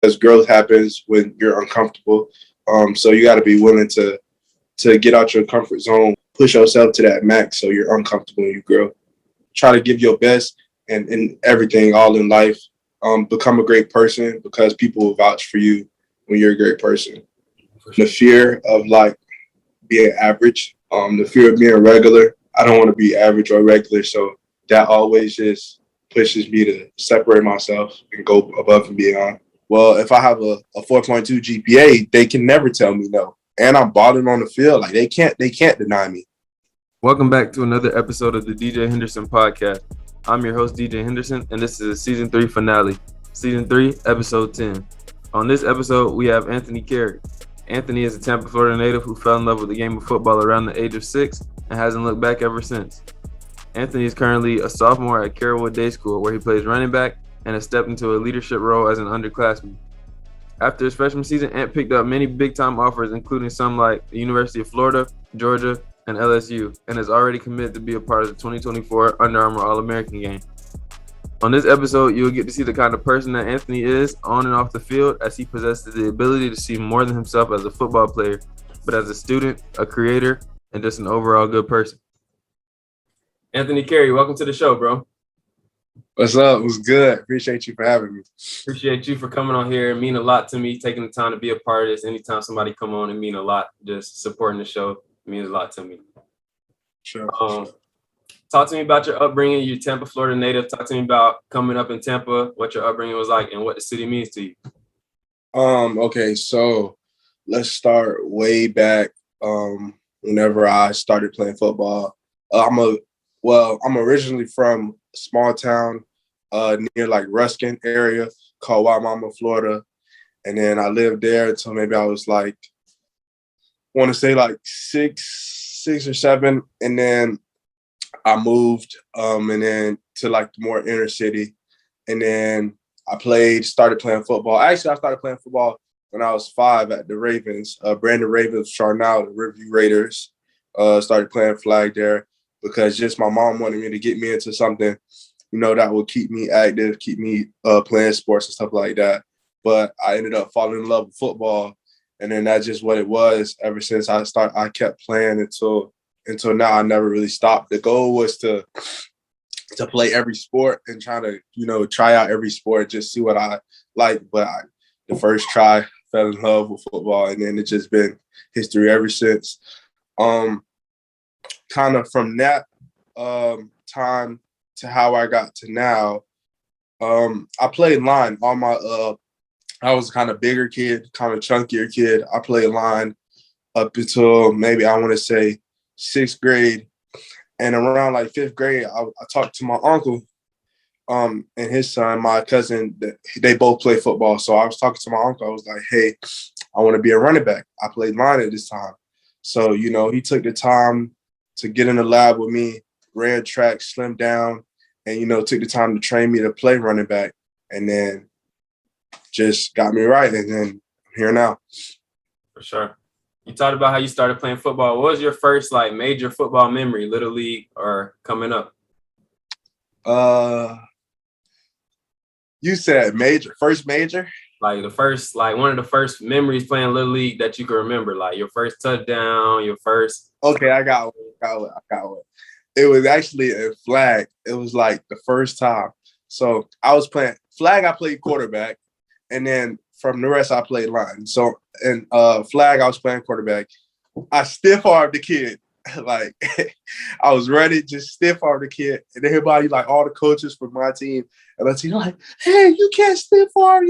Because growth happens when you're uncomfortable. So you got to be willing to get out your comfort zone, push yourself to that max so you're uncomfortable and you grow. Try to give your best and in everything, all in life. Become a great person because people will vouch for you when you're a great person. The fear of like being average, the fear of being regular. I don't want to be average or regular, so that always just pushes me to separate myself and go above and beyond. Well, if I have a 4.2 GPA, they can never tell me no. And I'm balling on the field. Like they can't deny me. Welcome back to another episode of the DJ Henderson Podcast. I'm your host, DJ Henderson, and this is a Season 3 finale. Season 3, Episode 10. On this episode, we have Anthony Carrie. Anthony is a Tampa, Florida native who fell in love with the game of football around the age of 6 and hasn't looked back ever since. Anthony is currently a sophomore at Carrolwood Day School, where he plays running back and has stepped into a leadership role as an underclassman. After his freshman season, Ant picked up many big-time offers, including some like the University of Florida, Georgia, and LSU, and is already committed to be a part of the 2024 Under Armour All-American game. On this episode, you'll get to see the kind of person that Anthony is on and off the field, as he possesses the ability to see more than himself as a football player, but as a student, a creator, and just an overall good person. Anthony Carrie, welcome to the show, bro. What's up? What's good? Appreciate you for having me. Appreciate you for coming on here. It means a lot to me, taking the time to be a part of this. Anytime somebody come on, it means a lot. Just supporting the show means a lot to me. Sure. Talk to me about your upbringing. You're Tampa, Florida native. Talk to me about coming up in Tampa, what your upbringing was like, and what the city means to you. Okay, so let's start way back. Whenever I started playing football, I'm originally from a small town near like Ruskin area called Waimama, Florida, and then I lived there until maybe I was like, I want to say like six or seven, and then I moved and then to like the more inner city, and then started playing football. Actually, I started playing football when I was 5 at the Ravens, Brandon Ravens, Charnal, the Riverview Raiders. Started playing flag there because just my mom wanted me to get me into something, that would keep me active, keep me playing sports and stuff like that. But I ended up falling in love with football, and then that's just what it was. Ever since I kept playing until now. I never really stopped. The goal was to play every sport and try to, try out every sport, just see what I like. But the first try, fell in love with football, and then it's just been history ever since. Kind of from that time to how I got to now, I played line all my I was kind of bigger kid, kind of chunkier kid. I played line up until maybe I want to say 6th grade. And around like 5th grade, I talked to my uncle and his son, my cousin. They both play football. So I was talking to my uncle. I was like, hey, I want to be a running back. I played line at this time. So, he took the time to get in the lab with me, ran track, slimmed down, and, took the time to train me to play running back. And then just got me right. And then I'm here now. For sure. You talked about how you started playing football. What was your first like major football memory, Little League or coming up? You said first major? Like one of the first memories playing Little League that you can remember, like your first touchdown, your first. Okay, I got one. It was actually a flag. It was like the first time. So I was playing flag. I played quarterback, and then from the rest I played line. So in flag, I was playing quarterback. I stiff-armed the kid. Like I was ready, just stiff-armed the kid, and everybody, like all the coaches from my team and my team, like, hey, you can't stiff-arm.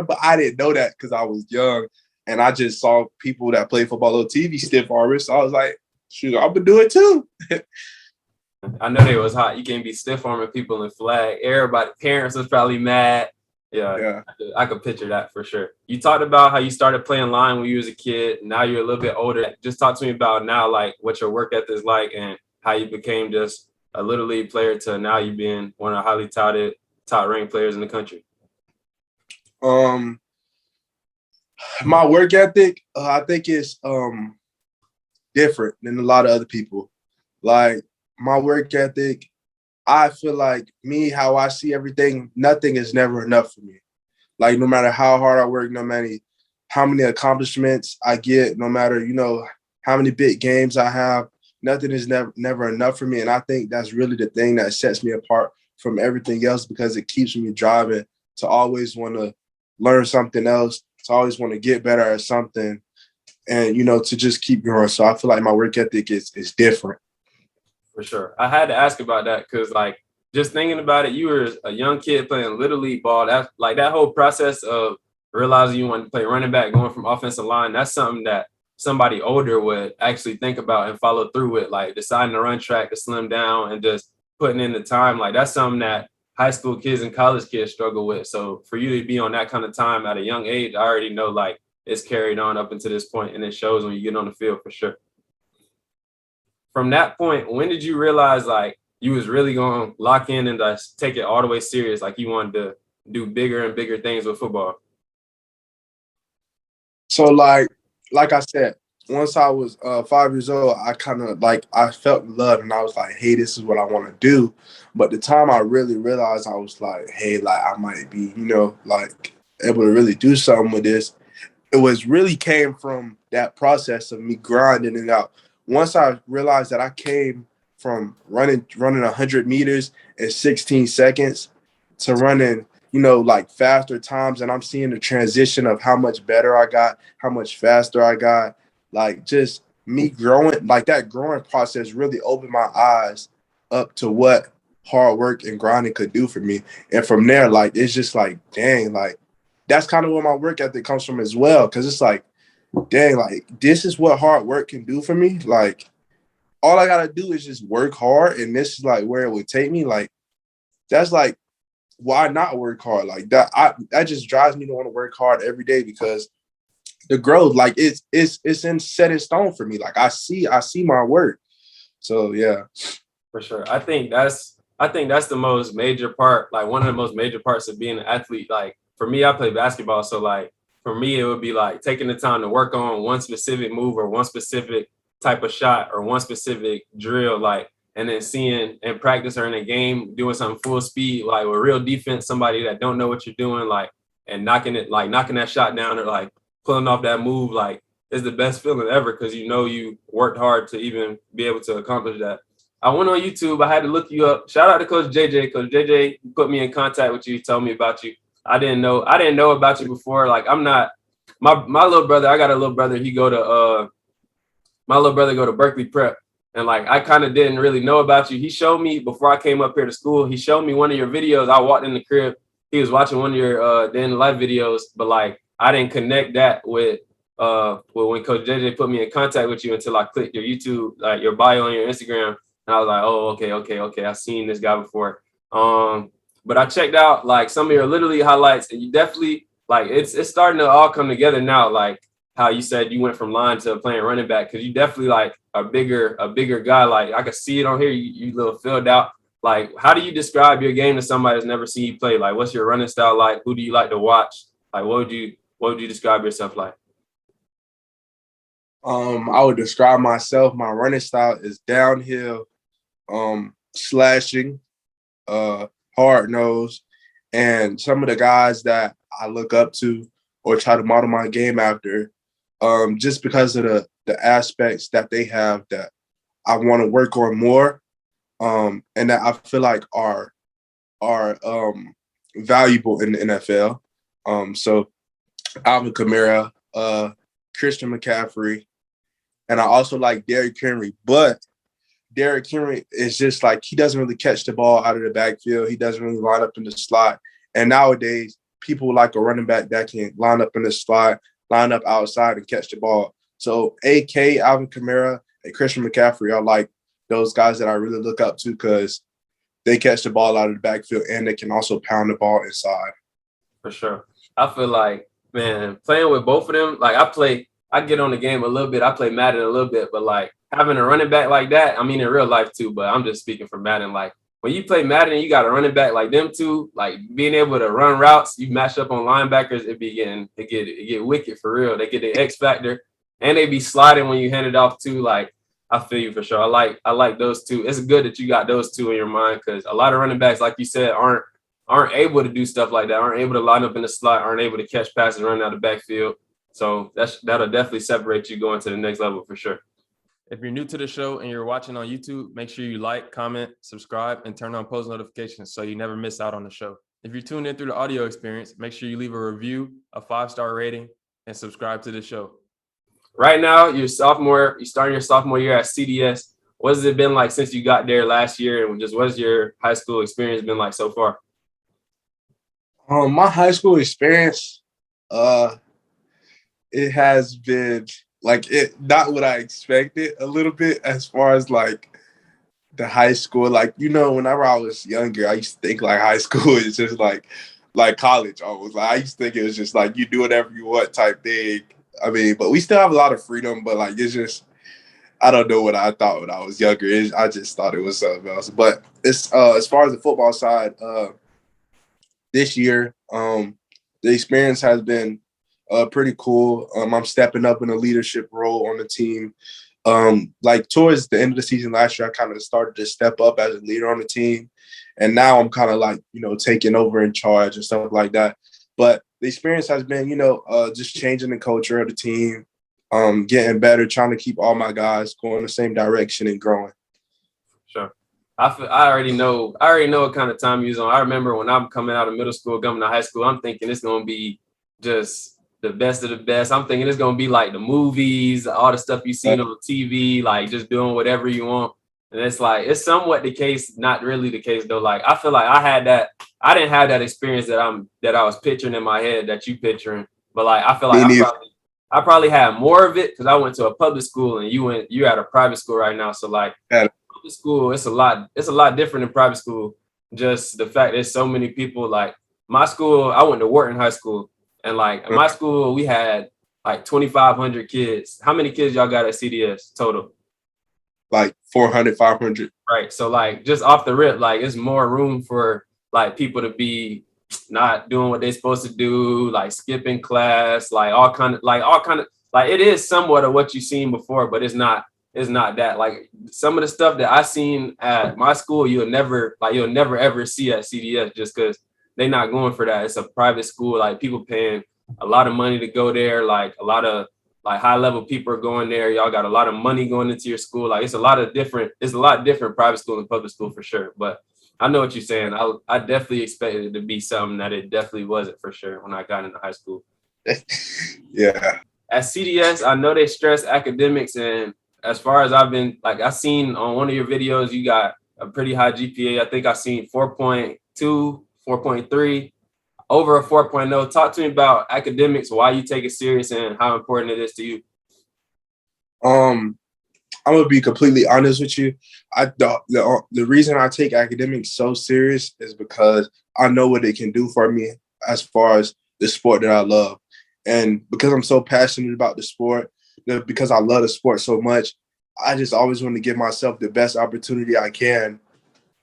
But I didn't know that because I was young, and I just saw people that play football on TV stiff-arming. So I was like, shoot, I'm gonna do it too. I know they was hot. You can't be stiff-arming people in flag. Everybody, parents was probably mad. Yeah. I could picture that for sure. You talked about how you started playing line when you was a kid. Now you're a little bit older. Just talk to me about now, like what your work ethic is like and how you became just a Little League player to now you being one of the highly touted, top-ranked players in the country. My work ethic, I think is different than a lot of other people. Like my work ethic, I feel like how I see everything, nothing is never enough for me. Like no matter how hard I work, no matter how many accomplishments I get, no matter, how many big games I have, nothing is never enough for me. And I think that's really the thing that sets me apart from everything else, because it keeps me driving to always want to learn something else, to always want to get better at something, and, to just keep going. So I feel like my work ethic is different. For sure. I had to ask about that because, like, just thinking about it, you were a young kid playing Little League ball. That's like that whole process of realizing you wanted to play running back, going from offensive line. That's something that somebody older would actually think about and follow through with, like deciding to run track to slim down and just putting in the time. Like that's something that high school kids and college kids struggle with. So for you to be on that kind of time at a young age, I already know like it's carried on up until this point, and it shows when you get on the field for sure. From that point, when did you realize like you was really going to lock in and take it all the way serious? Like you wanted to do bigger and bigger things with football? So like I said, once I was 5 years old, I kind of I felt love, and I was like, hey, this is what I want to do. But the time I really realized, I was like, hey, like I might be, like able to really do something with this. It was really came from that process of me grinding it out. Once I realized that I came from running 100 meters in 16 seconds to running, like faster times, and I'm seeing the transition of how much better I got, how much faster I got, like just me growing, like that growing process really opened my eyes up to what hard work and grinding could do for me. And from there, like, it's just like, dang, like, that's kind of where my work ethic comes from as well. Cause it's like, dang, like, this is what hard work can do for me. Like, all I gotta do is just work hard, and this is like where it would take me. Like, that's like, why not work hard? Like that just drives me to want to work hard every day, because the growth, like it's set in stone for me. Like I see my work. So yeah. For sure. I think that's the most major part, like one of the most major parts of being an athlete. Like for me, I play basketball. So like for me, it would be like taking the time to work on one specific move or one specific type of shot or one specific drill, like, and then seeing and practice or in a game, doing something full speed, like with real defense, somebody that don't know what you're doing, like, and knocking that shot down or like pulling off that move, like is the best feeling ever. Cause you worked hard to even be able to accomplish that. I went on YouTube. I had to look you up. Shout out to Coach JJ. Coach JJ put me in contact with you, told me about you. I didn't know about you before. Like I'm not my little brother. I got a little brother. My little brother go to Berkeley Prep. And like, I kind of didn't really know about you. He showed me before I came up here to school, he showed me one of your videos. I walked in the crib. He was watching one of your Day in the Life videos, but like, I didn't connect that with when Coach JJ put me in contact with you until I clicked your YouTube, like your bio on your Instagram. And I was like, oh, okay. I've seen this guy before. But I checked out like some of your Little League highlights, and you definitely like it's starting to all come together now. Like how you said you went from line to playing running back, because you definitely like a bigger guy. Like I could see it on here. You little filled out. Like, how do you describe your game to somebody that's never seen you play? Like, what's your running style like? Who do you like to watch? Like, what would you describe yourself like? I would describe myself. My running style is downhill, slashing, hard nose, and some of the guys that I look up to or try to model my game after, just because of the aspects that they have that I want to work on more, and that I feel like are valuable in the NFL. So Alvin Kamara, Christian McCaffrey, and I also like Derrick Henry. But Derrick Henry is just like, he doesn't really catch the ball out of the backfield. He doesn't really line up in the slot. And nowadays, people like a running back that can line up in the slot, line up outside and catch the ball. So AK, Alvin Kamara, and Christian McCaffrey are like those guys that I really look up to, because they catch the ball out of the backfield and they can also pound the ball inside. For sure. I feel like, man, playing with both of them, like I get on the game a little bit. I play Madden a little bit, but like having a running back like that, I mean, in real life too, but I'm just speaking for Madden. Like when you play Madden and you got a running back like them two, like being able to run routes, you match up on linebackers, it get wicked for real. They get the X factor and they be sliding when you hand it off too. Like, I feel you for sure. I like those two. It's good that you got those two in your mind, because a lot of running backs, like you said, aren't aren't able to do stuff like that, aren't able to line up in the slot, aren't able to catch passes, run out the backfield. So that'll definitely separate you going to the next level for sure. If you're new to the show and you're watching on YouTube, make sure you like, comment, subscribe, and turn on post notifications so you never miss out on the show. If you're tuned in through the audio experience, make sure you leave a review, a 5-star rating, and subscribe to the show. Right now, you're starting your sophomore year at CDS. What has it been like since you got there last year, and just what's your high school experience been like so far? My high school experience, it has been not what I expected a little bit as far as like the high school. Like, whenever I was younger, I used to think like high school is just like college almost. Like I used to think it was just like you do whatever you want type thing. I mean, but we still have a lot of freedom, but like it's just I don't know what I thought when I was younger. I just thought it was something else. But it's as far as the football side, this year, the experience has been pretty cool. I'm stepping up in a leadership role on the team. Like towards the end of the season last year, I kind of started to step up as a leader on the team. And now I'm kind of like, taking over in charge and stuff like that. But the experience has been, just changing the culture of the team, getting better, trying to keep all my guys going the same direction and growing. Sure. I already know what kind of time you're on. I remember when I'm coming out of middle school, coming to high school, I'm thinking it's going to be just the best of the best. I'm thinking it's going to be like the movies, all the stuff you seen on TV, like just doing whatever you want. And it's like, it's somewhat the case, not really the case though. Like, I feel like I didn't have that experience that I was picturing in my head that you picturing. But like, I feel like I probably had more of it because I went to a public school and you're at a private school right now. So like, public school, it's a lot different than private school. Just the fact there's so many people. Like my school, I went to Wharton High School, and like in my school we had like 2,500 kids. How many kids y'all got at CDS total? Like 400, 500. Right. So like just off the rip, like it's more room for like people to be not doing what they're supposed to do, like skipping class, like all kind of like it is somewhat of what you've seen before, but it's not that. Like some of the stuff that I seen at my school, you'll never ever see at CDS just because they're not going for that. It's a private school, like people paying a lot of money to go there, like a lot of like high level people are going there. Y'all got a lot of money going into your school. Like it's a lot different private school and public school for sure. But I know what you're saying. I definitely expected it to be something that it definitely wasn't for sure when I got into high school. Yeah. At CDS, I know they stress academics, and as far as I've seen on one of your videos, you got a pretty high GPA. I think I seen 4.2, 4.3, over a 4.0. Talk to me about academics, why you take it serious and how important it is to you. I'm gonna be completely honest with you. The reason I take academics so serious is because I know what it can do for me as far as the sport that I love. And because I'm so passionate about the sport, because I love the sport so much, I just always want to give myself the best opportunity I can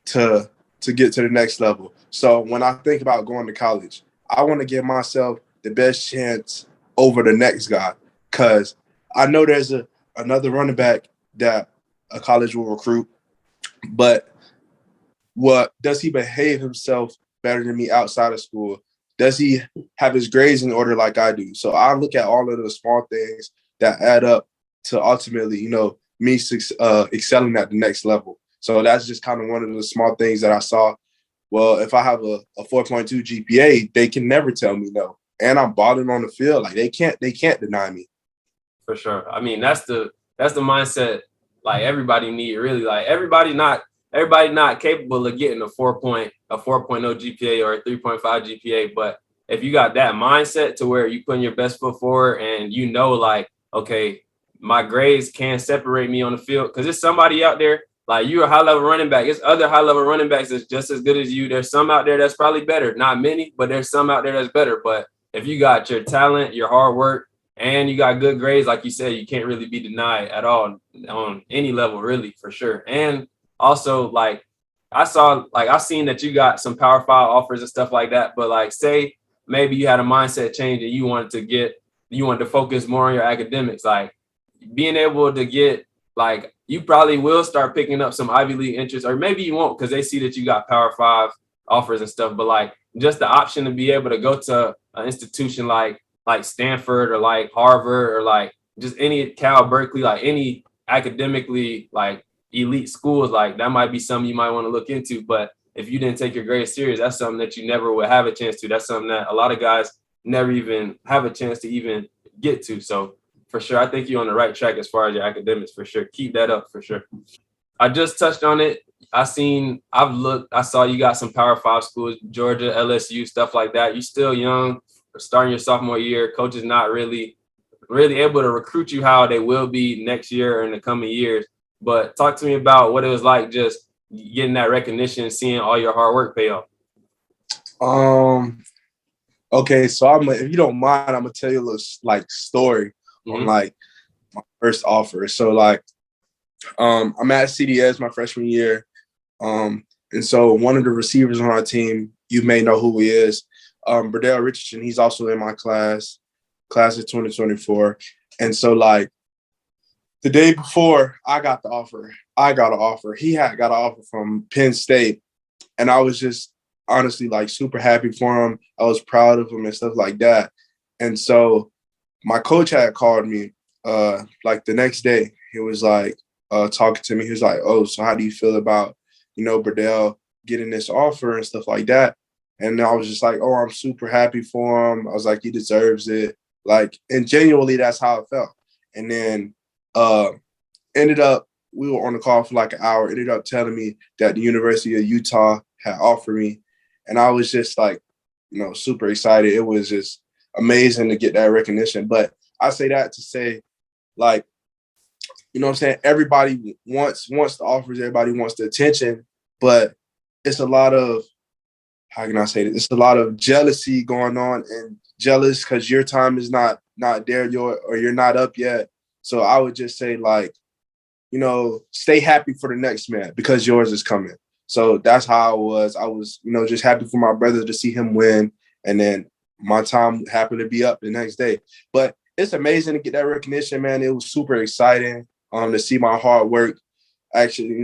to get to the next level. So when I think about going to college, I want to give myself the best chance over the next guy, because I know there's another running back that a college will recruit, but does he behave himself better than me outside of school? Does he have his grades in order like I do? So I look at all of the small things that add up to ultimately, me excelling at the next level. So that's just kind of one of the small things that I saw. Well, if I have a 4.2 GPA, they can never tell me no. And I'm balling on the field. Like they can't deny me. For sure. I mean, that's the mindset like everybody need, really. Like everybody not capable of getting a 4.0 GPA or a 3.5 GPA. But if you got that mindset to where you putting your best foot forward and like, okay, my grades can't separate me on the field, because there's somebody out there, like you're a high-level running back. There's other high-level running backs that's just as good as you. There's some out there that's probably better. Not many, but there's some out there that's better. But if you got your talent, your hard work, and you got good grades, like you said, you can't really be denied at all on any level, really, for sure. And also, like, I've seen that you got some Power 5 offers and stuff like that. But like, say maybe you had a mindset change and you wanted to focus more on your academics, like being able to get, like, you probably will start picking up some Ivy League interest, or maybe you won't because they see that you got Power 5 offers and stuff, but like just the option to be able to go to an institution like Stanford or like Harvard or like just any Cal, Berkeley, like any academically like elite schools, like that might be something you might want to look into. But if you didn't take your grades serious, that's something that you never would have a chance to. That's something that a lot of guys never even have a chance to even get to. So for sure, I think you're on the right track as far as your academics, for sure. Keep that up, for sure. I just touched on it. I saw you got some Power 5 schools, Georgia, LSU, stuff like that. You're still young, starting your sophomore year. Coach is not really able to recruit you how they will be next year or in the coming years. But talk to me about what it was like just getting that recognition, seeing all your hard work pay off. Okay, so if you don't mind, I'm gonna tell you a little like story on like my first offer. So like, I'm at CDS my freshman year, and so one of the receivers on our team, you may know who he is, Burdell Richardson. He's also in my class of 2024, and so like the day before I got an offer. He had got an offer from Penn State, and I was just honestly like super happy for him. I was proud of him and stuff like that. And so my coach had called me like the next day. He was like talking to me. He was like, "Oh, so how do you feel about, Burdell getting this offer and stuff like that?" And I was just like, "Oh, I'm super happy for him." I was like, "He deserves it." Like, and genuinely, that's how it felt. And then ended up, we were on the call for like an hour, ended up telling me that the University of Utah had offered me. And I was just like, super excited. It was just amazing to get that recognition. But I say that to say, like, what I'm saying? Everybody wants the offers. Everybody wants the attention. But it's a lot of, how can I say this? It's a lot of jealousy going on, and jealous because your time is not there, or you're not up yet. So I would just say, like, stay happy for the next man because yours is coming. So that's how I was. I was, just happy for my brother to see him win. And then my time happened to be up the next day. But it's amazing to get that recognition, man. It was super exciting to see my hard work, actually,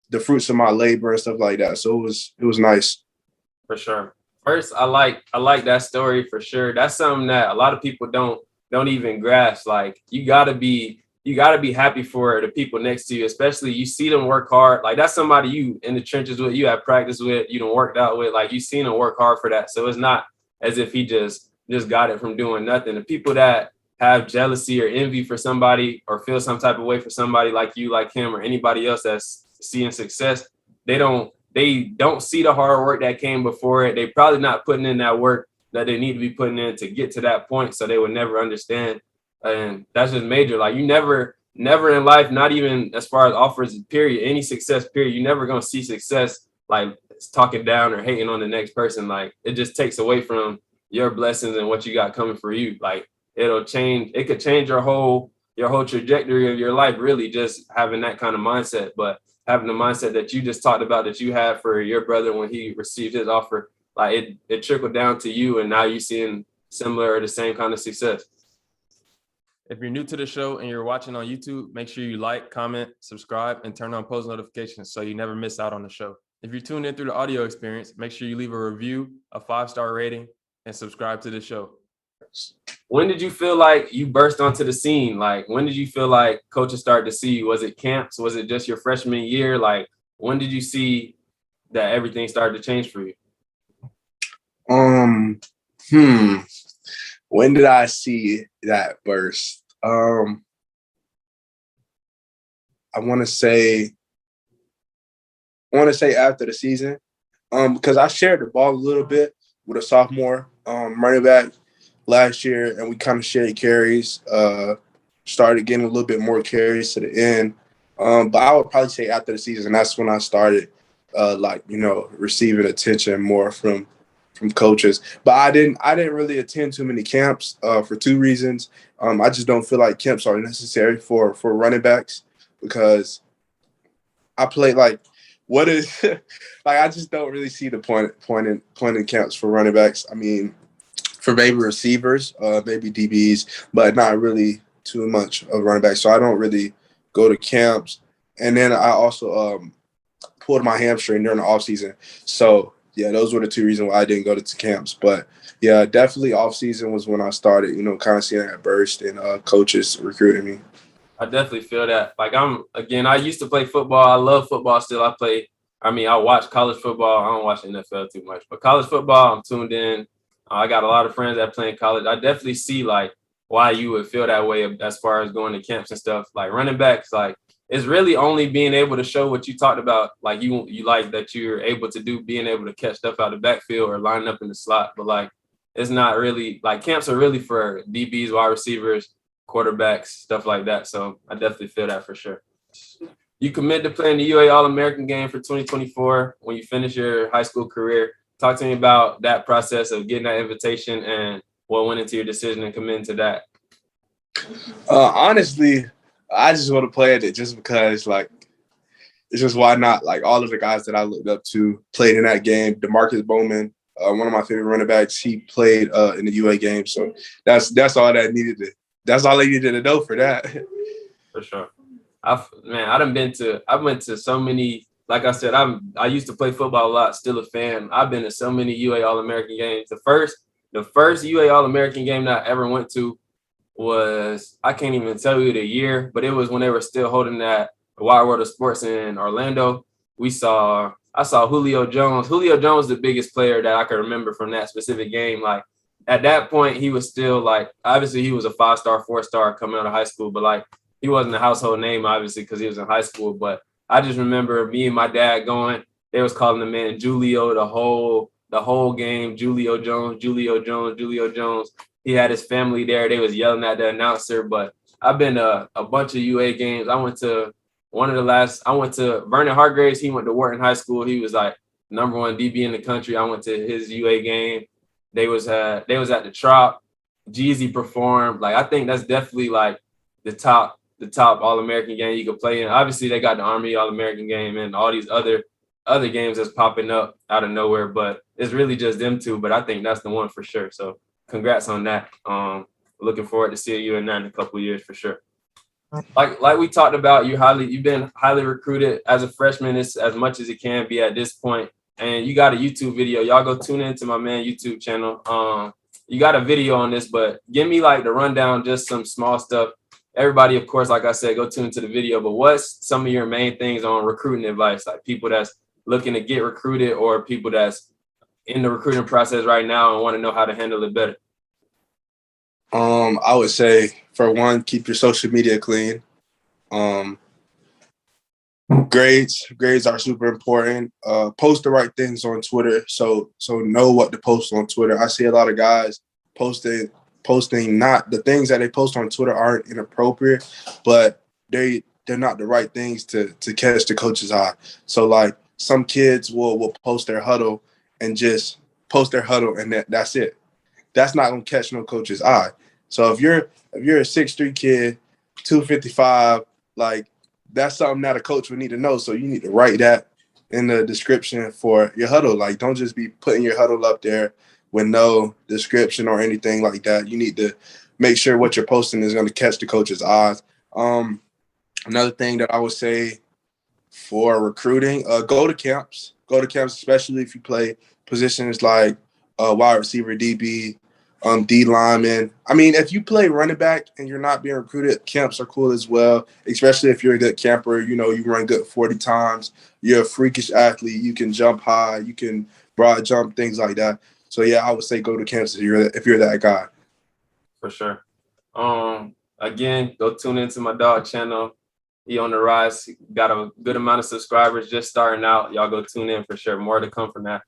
the fruits of my labor and stuff like that. So it was nice. For sure. First, I like that story for sure. That's something that a lot of people don't even grasp. Like, you gotta be happy for the people next to you, especially you see them work hard. Like, that's somebody you in the trenches with, you have practice with, you done worked out with, like, you seen them work hard for that. So it's not as if he just got it from doing nothing. The people that have jealousy or envy for somebody or feel some type of way for somebody like you, like him, or anybody else that's seeing success, they don't see the hard work that came before it. They probably not putting in that work that they need to be putting in to get to that point. So they would never understand. And that's just major. Like, you never in life, not even as far as offers, period, any success, period, you're never going to see success like talking down or hating on the next person. Like, it just takes away from your blessings and what you got coming for you. Like, it could change your whole trajectory of your life, really, just having that kind of mindset. But having the mindset that you just talked about that you had for your brother when he received his offer, like it trickled down to you, and now you're seeing similar or the same kind of success. If you're new to the show and you're watching on YouTube, make sure you like, comment, subscribe, and turn on post notifications so you never miss out on the show. If you're tuned in through the audio experience, make sure you leave a review, a 5-star rating, and subscribe to the show. When did you feel like you burst onto the scene? Like, when did you feel like coaches started to see you? Was it camps? Was it just your freshman year? Like, when did you see that everything started to change for you? When did I see that burst? I want to say after the season, because I shared the ball a little bit with a sophomore running back last year, and we kind of shared carries. Started getting a little bit more carries to the end, but I would probably say after the season, that's when I started, receiving attention more from coaches. But I didn't really attend too many camps for two reasons. I just don't feel like camps are necessary for running backs, because I play like, what is like, I just don't really see the point in camps for running backs. I mean, for maybe receivers, maybe DBs, but not really too much of running backs. So I don't really go to camps. And then I also pulled my hamstring during the offseason. So yeah, those were the two reasons why I didn't go to camps. But yeah, definitely off season was when I started, kind of seeing that burst and coaches recruiting me. I definitely feel that. Like I used to play football. I love football still. I watch college football. I don't watch NFL too much, but college football, I'm tuned in. I got a lot of friends that play in college. I definitely see like why you would feel that way as far as going to camps and stuff. Like running backs, like it's really only being able to show what you talked about. Like you like that you're able to do, being able to catch stuff out of the backfield or lining up in the slot. But like it's not really like camps are really for DBs, wide receivers, quarterbacks, stuff like that. So I definitely feel that for sure. You commit to playing the UA All-American game for 2024 when you finish your high school career. Talk to me about that process of getting that invitation and what went into your decision and committing to that. Honestly, I just want to play it just because, like, it's just why not? Like, all of the guys that I looked up to played in that game. DeMarcus Bowman, one of my favorite running backs, he played in the UA game. So that's all that needed to. That's all they needed to know for that. For sure. I've went to so many, like I said, I used to play football a lot, still a fan. I've been to so many UA All-American games. The first UA All-American game that I ever went to was, I can't even tell you the year, but it was when they were still holding that Wide World of Sports in Orlando. I saw Julio Jones. Julio Jones, the biggest player that I could remember from that specific game. Like at that point, he was still like, obviously he was a 5-star, 4-star coming out of high school, but like he wasn't a household name, obviously, because he was in high school. But I just remember me and my dad going, they was calling the man Julio the whole game, Julio Jones, Julio Jones, Julio Jones. He had his family there. They was yelling at the announcer. But I've been to a bunch of UA games. I went to Vernon Hargraves. He went to Wharton High School. He was like number 1 DB in the country. I went to his UA game. They was at the Trop. Jeezy performed. Like I think that's definitely like the top All-American game you could play in. Obviously, they got the Army All-American game and all these other games that's popping up out of nowhere. But it's really just them two. But I think that's the one for sure. So congrats on that. Looking forward to seeing you in that in a couple of years for sure. Like we talked about, you've been highly recruited as a freshman as much as it can be at this point. And you got a YouTube video. Y'all go tune into my man YouTube channel. You got a video on this, but give me like the rundown, just some small stuff. Everybody, of course, like I said, go tune into the video. But what's some of your main things on recruiting advice? Like people that's looking to get recruited or people that's in the recruiting process right now and want to know how to handle it better? I would say, for one, keep your social media clean. Grades are super important. Post the right things on Twitter. So know what to post on Twitter. I see a lot of guys posting not the things that they post on Twitter aren't inappropriate, but they're not the right things to catch the coach's eye. So like some kids will post their huddle and just post their huddle and that's it. That's not gonna catch no coach's eye. So if you're a 6'3" kid, 255, like that's something that a coach would need to know. So you need to write that in the description for your huddle. Like don't just be putting your huddle up there with no description or anything like that. You need to make sure what you're posting is going to catch the coach's eyes. Another thing that I would say for recruiting, go to camps. Go to camps, especially if you play positions like wide receiver, DB, D lineman. I mean, if you play running back and you're not being recruited, camps are cool as well, especially if you're a good camper. You know, you run good 40 times. You're a freakish athlete. You can jump high. You can broad jump, things like that. So, yeah, I would say go to camps if you're that guy. For sure. Again, go tune into my dog channel. He on the rise. He got a good amount of subscribers just starting out. Y'all go tune in for sure. More to come from that.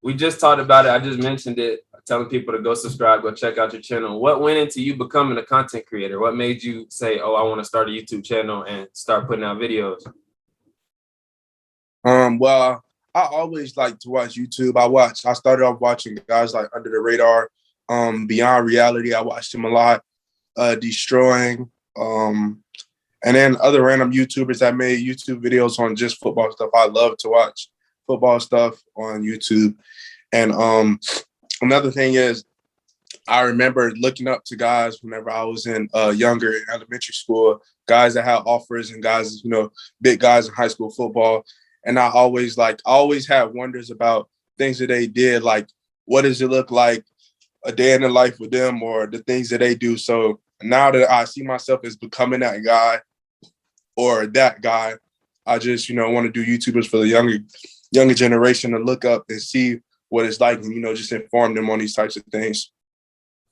We just talked about it. I just mentioned it, telling people to go subscribe, go check out your channel. What went into you becoming a content creator? What made you say, oh, I want to start a YouTube channel and start putting out videos? Well, I always like to watch YouTube. I started off watching guys like Under the Radar, Beyond Reality. I watched him a lot, Destroying, and then other random YouTubers that made YouTube videos on just football stuff. I love to watch football stuff on YouTube. And another thing is, I remember looking up to guys whenever I was in younger in elementary school, guys that had offers and guys, big guys in high school football. And I always had wonders about things that they did, like what does it look like a day in the life with them or the things that they do. So now that I see myself as becoming that guy or that guy, I just, want to do YouTubers for the younger generation to look up and see what it's like and, just inform them on these types of things.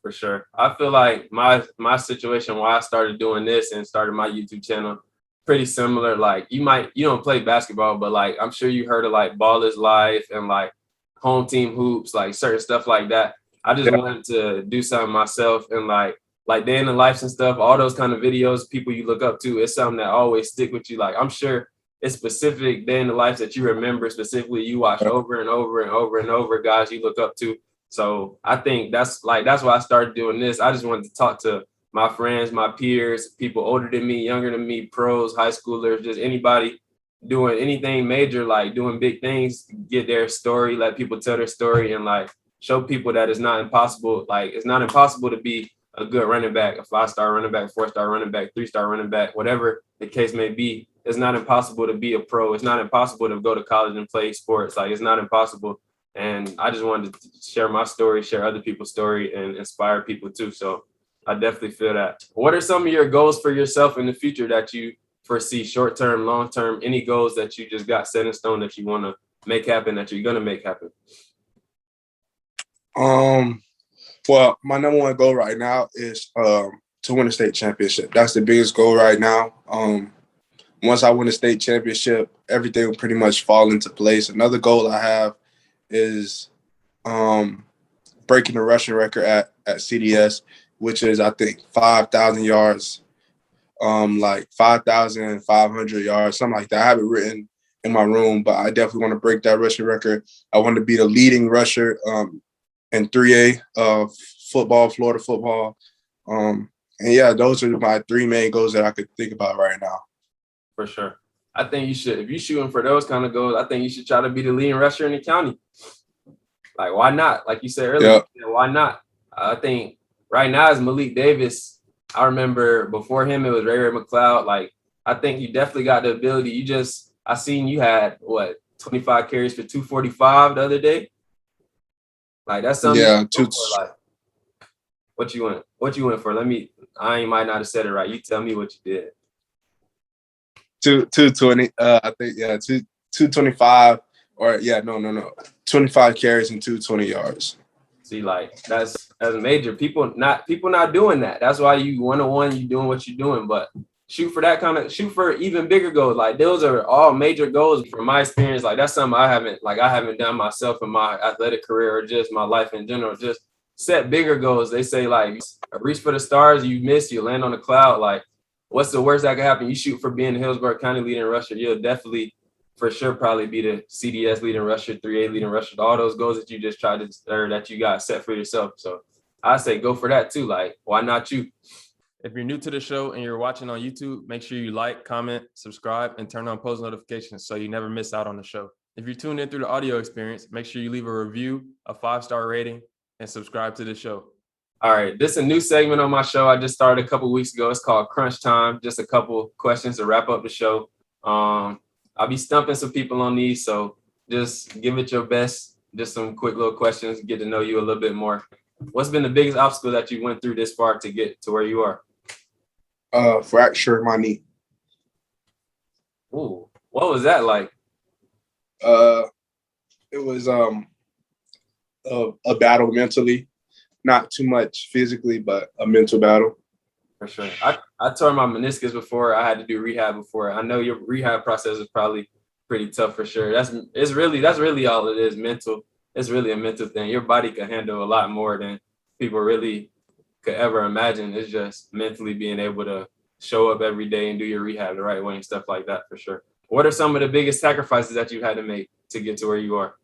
For sure. I feel like my situation why I started doing this and started my YouTube channel pretty similar. Like you don't play basketball, but like I'm sure you heard of like Baller's Life and like home team hoops, like certain stuff like that. I just wanted to do something myself and like day in the lives and stuff, all those kind of videos, people you look up to, it's something that always stick with you. Like I'm sure it's specific day in the life that you remember, specifically you watch over and over and over and over, guys you look up to. So I think that's why I started doing this. I just wanted to talk to my friends, my peers, people older than me, younger than me, pros, high schoolers, just anybody doing anything major, like doing big things, get their story, let people tell their story and like show people that it's not impossible. Like it's not impossible to be a good running back, a 5-star running back, 4-star running back, 3-star running back, whatever the case may be. It's not impossible to be a pro. It's not impossible to go to college and play sports. Like it's not impossible. And I just wanted to share my story, share other people's story and inspire people too. So I definitely feel that. What are some of your goals for yourself in the future that you foresee, short-term, long-term, any goals that you just got set in stone that you want to make happen, that you're going to make happen? Well, my number one goal right now is to win a state championship. That's the biggest goal right now. Once I win a state championship, everything will pretty much fall into place. Another goal I have is breaking the rushing record at CDS, which is, I think, 5,000 yards, like 5,500 yards, something like that. I have it written in my room, but I definitely want to break that rushing record. I want to be the leading rusher in 3A football, Florida football. And yeah, those are my three main goals that I could think about right now. For sure. I think you should, if you're shooting for those kind of goals, I think you should try to be the leading rusher in the county. Like, why not? Like you said earlier, why not? I think right now is Malik Davis. I remember before him, it was Ray McLeod. Like, I think you definitely got the ability. I seen you had, 25 carries for 245 the other day? Like, that's something. Yeah. Like, what you went for? I might not have said it right. You tell me what you did. 220. I think 225 or 25 carries and 220 yards. See, like that's major. People not doing that. That's why you 1-on-1. You doing what you're doing, but shoot for even bigger goals. Like those are all major goals from my experience. Like that's something I haven't done myself in my athletic career or just my life in general. Just set bigger goals. They say like reach for the stars. You miss, you land on the cloud. Like what's the worst that could happen? You shoot for being the Hillsborough County leading rusher. You'll definitely, for sure, probably be the CDS leading rusher, 3A leading rusher. All those goals that you just tried to, or that you got set for yourself. So I say go for that too. Like, why not you? If you're new to the show and you're watching on YouTube, make sure you like, comment, subscribe, and turn on post notifications so you never miss out on the show. If you're tuned in through the audio experience, make sure you leave a review, a 5-star rating, and subscribe to the show. All right, this is a new segment on my show. I just started a couple weeks ago. It's called Crunch Time. Just a couple questions to wrap up the show. I'll be stumping some people on these, so just give it your best. Just some quick little questions, get to know you a little bit more. What's been the biggest obstacle that you went through this far to get to where you are? Fracture my knee. Ooh, what was that like? It was a battle mentally. Not too much physically, but a mental battle. For sure. I tore my meniscus before. I had to do rehab before. I know your rehab process is probably pretty tough for sure. That's really all it is, mental. It's really a mental thing. Your body can handle a lot more than people really could ever imagine. It's just mentally being able to show up every day and do your rehab the right way and stuff like that for sure. What are some of the biggest sacrifices that you've had to make to get to where you are?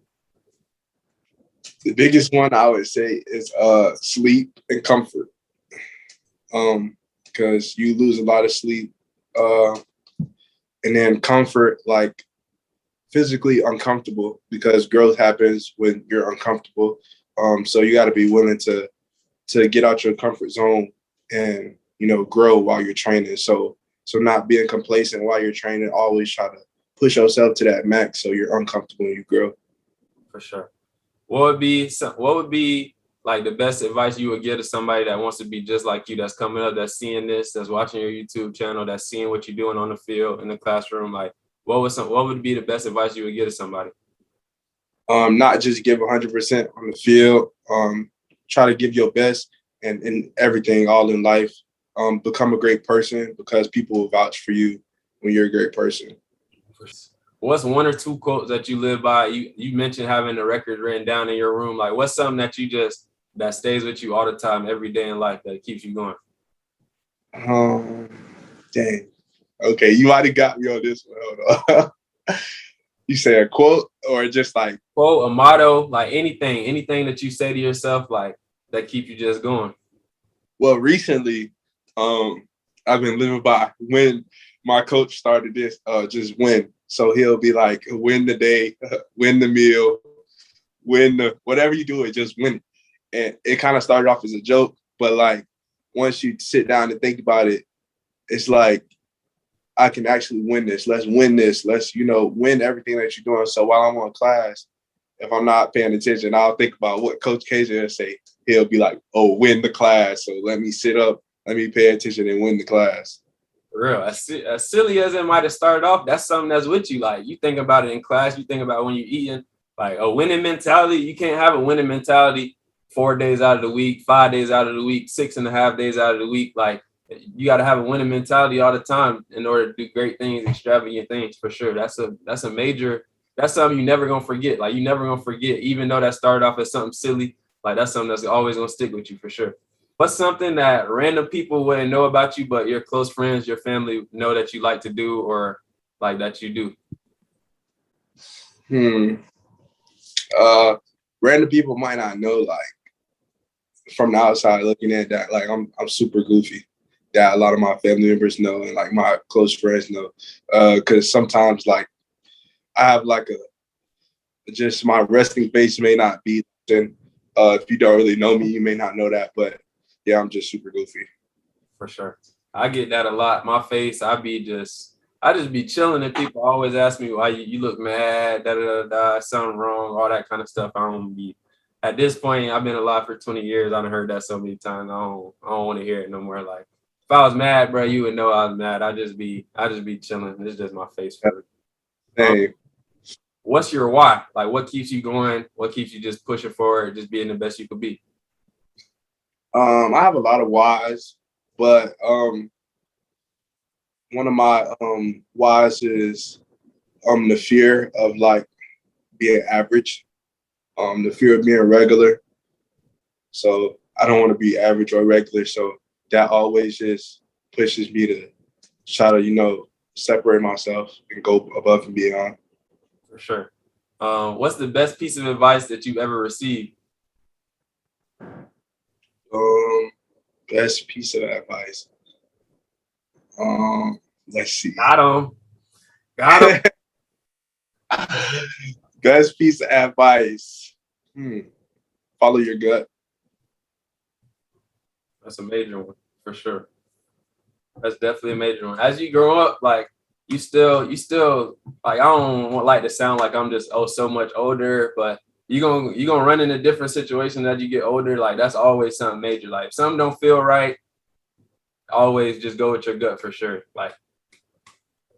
The biggest one I would say is sleep and comfort. Because you lose a lot of sleep. And then comfort, like physically uncomfortable, because growth happens when you're uncomfortable. So you got to be willing to get out your comfort zone and, grow while you're training. So not being complacent while you're training, always try to push yourself to that max so you're uncomfortable and you grow. For sure. what would be like the best advice you would give to somebody that wants to be just like you, that's coming up, that's seeing this, that's watching your YouTube channel, that's seeing what you're doing on the field, in the classroom? Like, what would be the best advice you would give to somebody? Not just give 100% on the field. Try to give your best and in everything, all in life. Become a great person because people will vouch for you when you're a great person. What's one or two quotes that you live by? You mentioned having the records written down in your room. Like, what's something that that stays with you all the time, every day in life, that keeps you going? Dang. Okay, you might have got me on this one. Hold on. You say a quote or just like quote, a motto, like anything that you say to yourself, like that keep you just going? Well, recently, I've been living by when my coach started this, just win. So he'll be like, win the day, win the meal, whatever you do, it just win it. And it kind of started off as a joke, but like once you sit down and think about it, it's like, I can actually win this. Let's win this. Let's, win everything that you're doing. So while I'm on class, if I'm not paying attention, I'll think about what Coach Kaiser will say. He'll be like, oh, win the class. So let me sit up, let me pay attention and win the class. For real. As silly as it might have started off, that's something that's with you. Like, you think about it in class, you think about when you're eating, like a winning mentality. You can't have a winning mentality 4 days out of the week, 5 days out of the week, 6.5 days out of the week. Like, you got to have a winning mentality all the time in order to do great things, extravagant things, for sure. That's something you're never going to forget. Like, you're never going to forget, even though that started off as something silly. Like, that's something that's always going to stick with you, for sure. What's something that random people wouldn't know about you, but your close friends, your family know that you like to do, or like that you do? Random people might not know, like from the outside looking at that, like I'm super goofy. That a lot of my family members know and like my close friends know. Because sometimes like I have like just my resting face may not be. If you don't really know me, you may not know that, but yeah, I'm just super goofy. For sure. I get that a lot. My face, I just be chilling, and people always ask me why you look mad, something wrong, all that kind of stuff. I don't be, at this point, I've been alive for 20 years. I've heard that so many times. I don't want to hear it no more. Like, if I was mad, bro, you would know I was mad. I just be chilling. It's just my face. Hey. What's your why? Like, what keeps you going? What keeps you just pushing forward, just being the best you could be? I have a lot of whys, but one of my whys is the fear of like being average, the fear of being regular. So I don't want to be average or regular. So that always just pushes me to try to, separate myself and go above and beyond. For sure. What's the best piece of advice that you've ever received? Best piece of advice. Let's see. Got him. Best piece of advice. Follow your gut. That's a major one, for sure. That's definitely a major one. As you grow up, like, you still like, I don't like to sound like I'm just so much older, but you're gonna run into different situations as you get older. Like, that's always something major. Like, if something don't feel right, always just go with your gut, for sure. Like,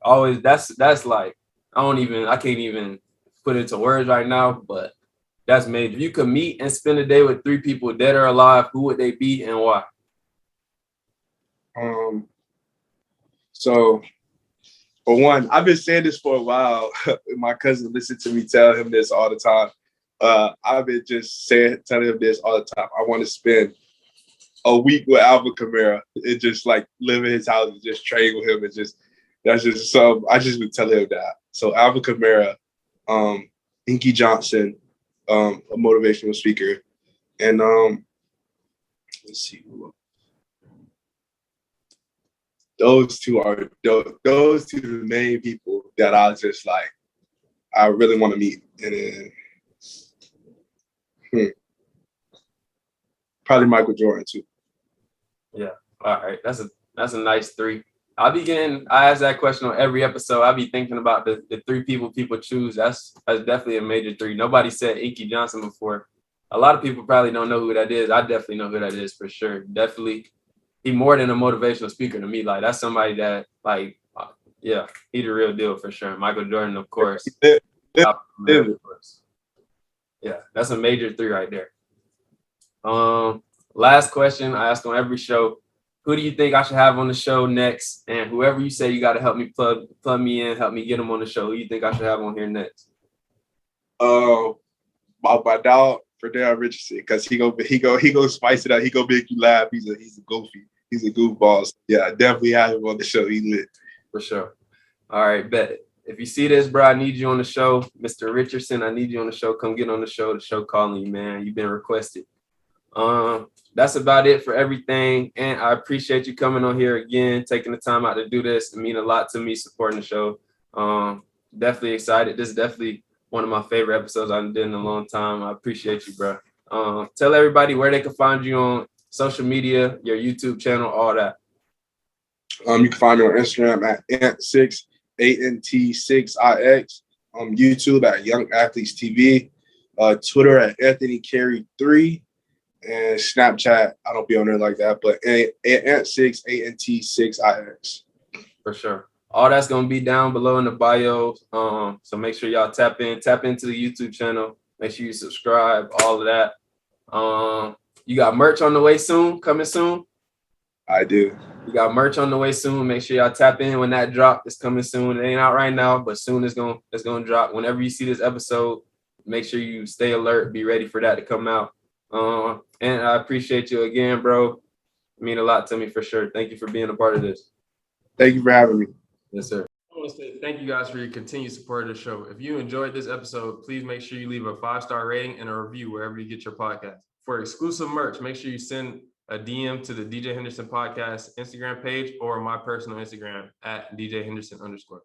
always, that's like, I can't even put it into words right now, but that's major. If you could meet and spend a day with 3 people, dead or alive, who would they be and why? So for one, I've been saying this for a while. My cousin listened to me tell him this all the time. I've been just telling him this all the time. I want to spend a week with Alvin Kamara and just like live in his house and just train with him. That's just some, I just been telling him that. So Alvin Kamara, Inky Johnson, a motivational speaker, and let's see. Those two are the main people that I really want to meet. And then probably Michael Jordan too. Yeah. All right. That's a nice 3. I ask that question on every episode. I be thinking about the three people choose. That's definitely a major three. Nobody said Inky Johnson before. A lot of people probably don't know who that is. I definitely know who that is for sure. Definitely, he more than a motivational speaker to me. Like, that's somebody that, like, yeah, he the real deal for sure. Michael Jordan, of course. Of course. Yeah, that's a major three right there. Last question I ask on every show. Who do you think I should have on the show next? And whoever you say you got to help me plug me in, help me get them on the show. Who you think I should have on here next? My dog, Ferdinand Richardson, because he go spice it up. He go make you laugh. He's a goofy. He's a goofball. So yeah, definitely have him on the show. He lit. For sure. All right, bet. If you see this, bro, I need you on the show. Mr. Richardson, I need you on the show. Come get on the show. The show calling you, man. You've been requested. That's about it for everything. And I appreciate you coming on here again, taking the time out to do this. It means a lot to me supporting the show. Definitely excited. This is definitely one of my favorite episodes I've done in a long time. I appreciate you, bro. Tell everybody where they can find you on social media, your YouTube channel, all that. You can find me on Instagram at Ant6, ANT6IX, YouTube at Young Athletes TV, Twitter at Anthony Carrie 3, and Snapchat. I don't be on there like that, but Ant6, ANT6IX. For sure. All that's gonna be down below in the bio. So make sure y'all tap into the YouTube channel. Make sure you subscribe, all of that. You got merch on the way soon, coming soon? I do. You got merch on the way soon. Make sure y'all tap in when that drop is coming soon. It ain't out right now, but soon it's gonna drop. Whenever you see this episode, make sure you stay alert, be ready for that to come out. And I appreciate you again, bro. It means a lot to me for sure. Thank you for being a part of this. Thank you for having me. Yes, sir. I want to say thank you guys for your continued support of the show. If you enjoyed this episode, please make sure you leave a 5-star rating and a review wherever you get your podcast. For exclusive merch, make sure you send a DM to the DJ Henderson Podcast Instagram page or my personal Instagram at DJ Henderson _.